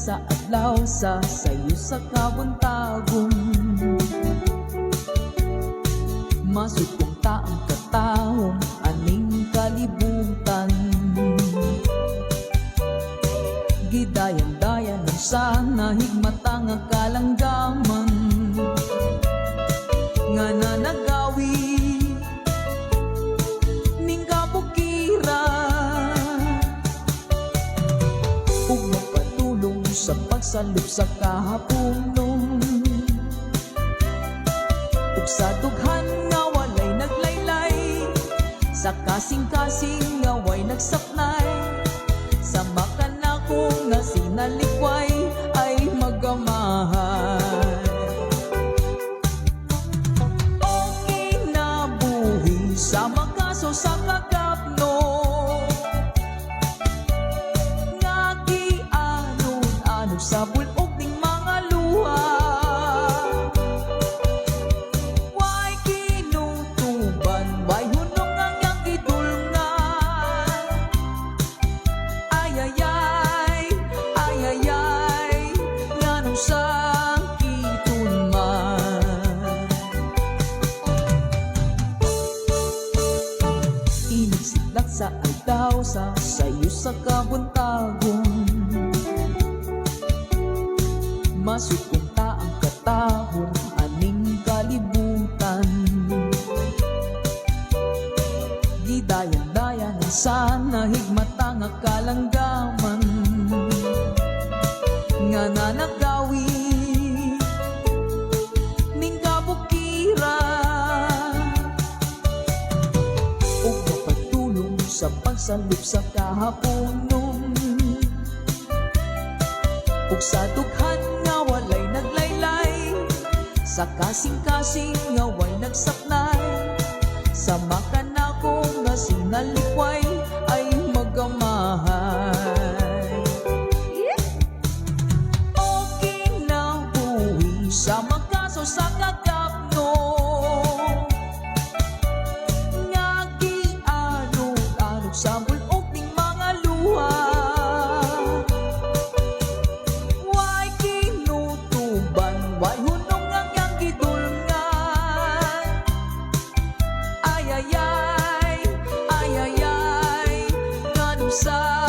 sa adlaw sa sayo sa kabuntagong. Masud kong taang katahong aning kalibutan. Gidayan-dayan ng sana higmata nga kalanggaman nga nanagawi ning kabukira ug magpatulong sa pagsalub sa kahapunon ug sa dughan nga walay naglaylay sa kasing-kasing nga way nagsapnay sa makanako nga sinalikway ay magamahay. O kinabuhi sa makaso sa kakapno nga gianod-anod sa bulog ning mga luha. Way kinutuban, way hunong ang iyang gidulngan. Ayayay, ayayay, nganong sakitun man. Inigsidlak sa aldaw sa sayo sa kabuntagong. Masud kong taang katahong aning kalibutan. Gidayan-dayan ang sana higmata nga kalanggaman nga nanagawi ning kabukira ug mapatulong sa pagsalub sa kahaponon ug sa dughan nga walay naglaylay sa kasing-kasing nga way nagsaknay sa makanako nga sinalikway ay magamahay. O kinabuhi sa makaso sa kakapno nga gianod-anod sa bulog ning mga luha. Way kinutuban, way hunong ang iyang gidulngan. Ayayay, ayayay, nganong sa